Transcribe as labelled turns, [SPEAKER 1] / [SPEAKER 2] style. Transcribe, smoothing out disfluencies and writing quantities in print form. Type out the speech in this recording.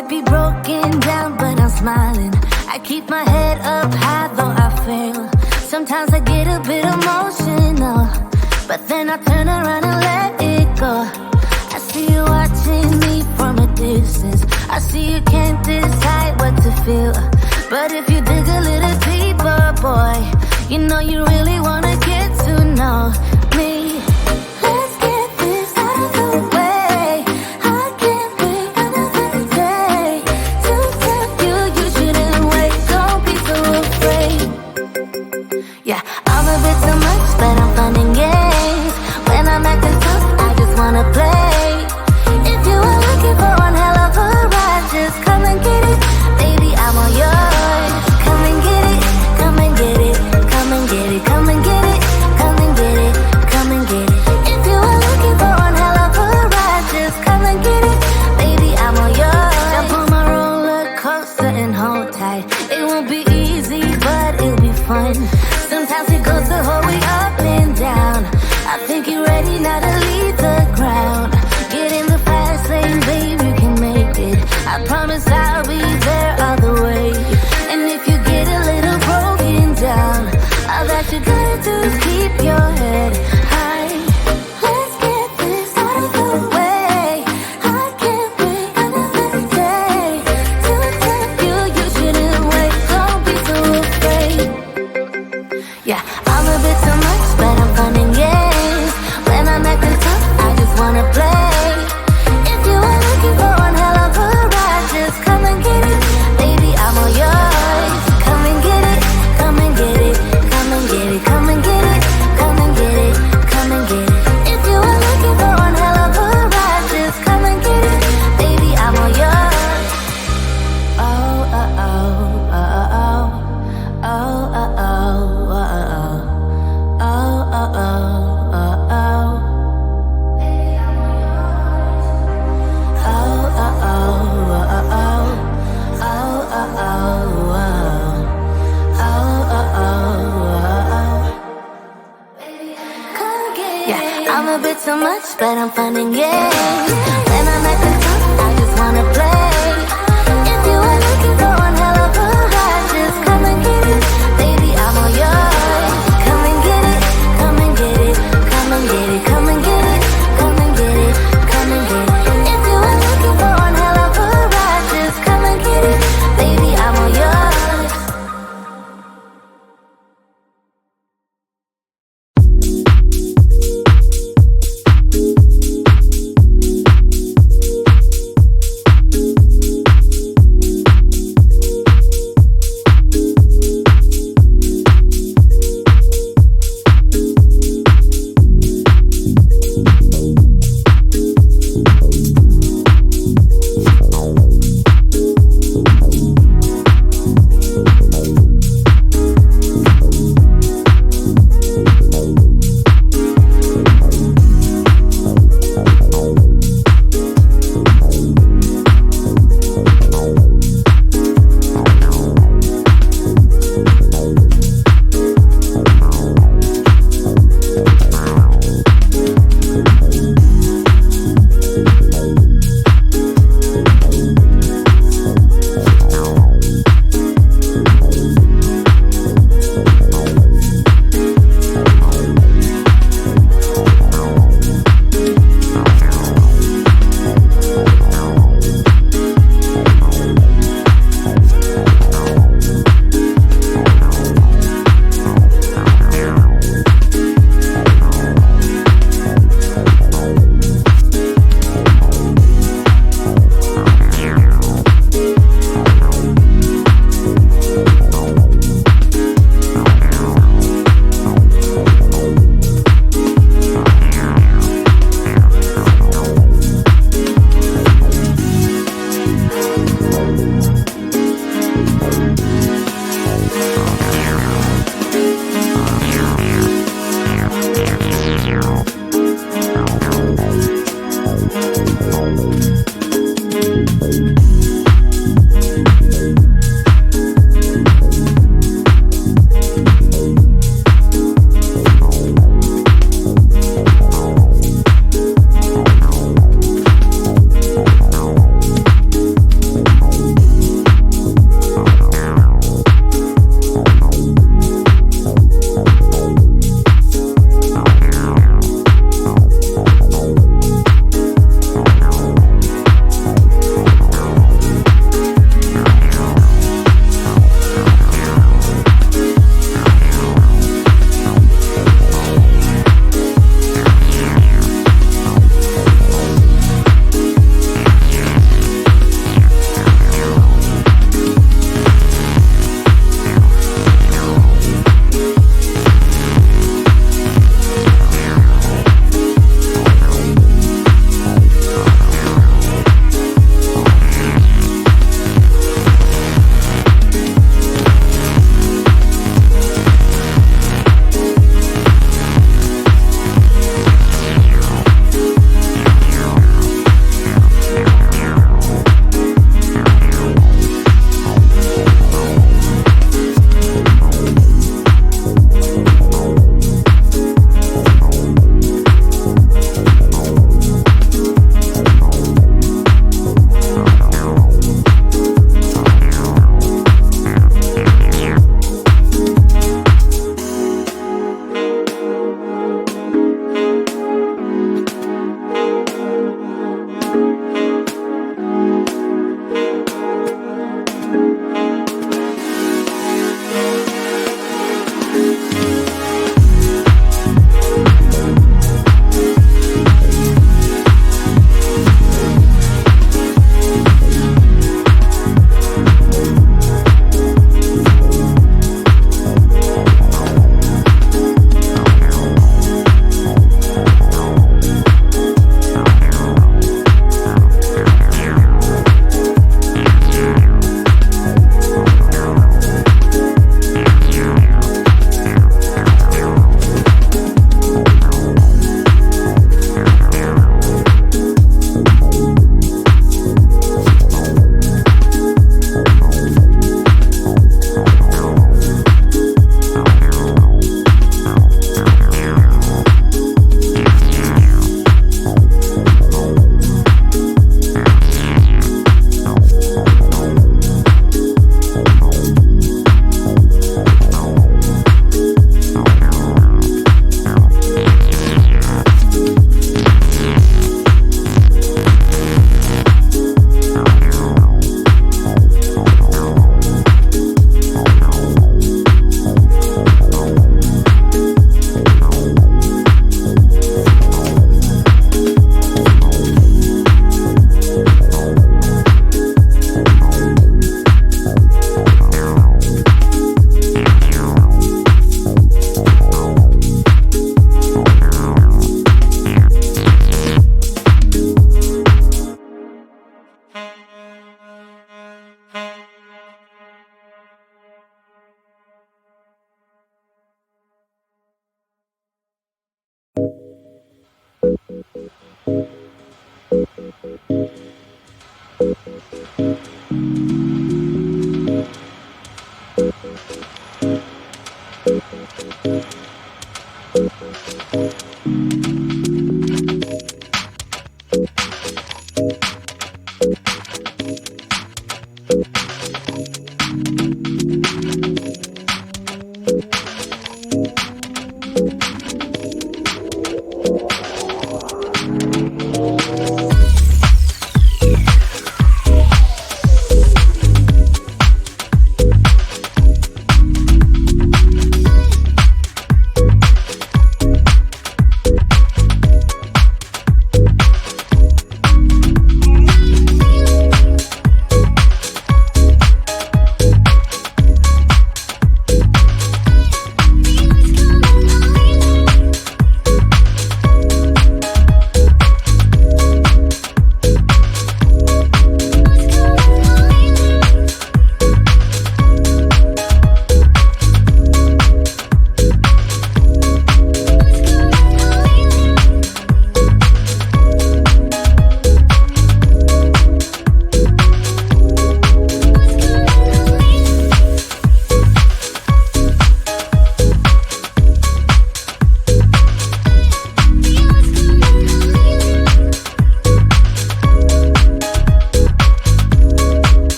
[SPEAKER 1] might be broken down, but I'm smiling. I keep my head up high, though I fail. Sometimes I get a bit emotional, but then I turn around and let it go. I see you watching me from a distance. I see you can't decide what feel. But if you dig a little deeper, boy, you know you really wanna get to know me. Let's get this out of the way. I can't wait another day to tell you you shouldn't wait. Don't be so afraid. Yeah, I'm a bit too much, but I'm fun and games. When I'm acting tough, I just wanna play. If you are looking for one hell of a ride, just come and get it. Baby, I'm all yours. Come and get it, come and get it, come and get it, come and get it, come and get it, come and get it. If you are looking for one hell of a ride, just come and get it. Baby, I'm all yours. Jump on my roller coaster and hold tight. It won't be easy, but it'll be fun. Sometimes it goes the whole way up and down. I think you're ready now to leave the ground. Get in the fast lane, babe, you can make it. I promise I'll be there all the way. And if you get a little broken down, all that you gotta do is keep your head high. Let's get this out of the way. I can't wait another day to tell you you shouldn't wait. Don't be so afraid. Yeah, I'm a bit too much, but I'm fun and games. When I'm acting tough, I just wanna play. If you are looking for one hell of a ride, just come and get it. Baby, I'm all yours. Come and get it, come and get it, come and get it, come and get it, come and get it, come and get it. If you are looking for one hell of a ride, just come and get it. Baby, I'm all yours. Oh, oh, oh, oh, oh, oh, oh, oh, oh, oh, oh, oh, oh. Yeah, I'm a bit too much, but I'm fun and games. When I'm acting tough, I just wanna play.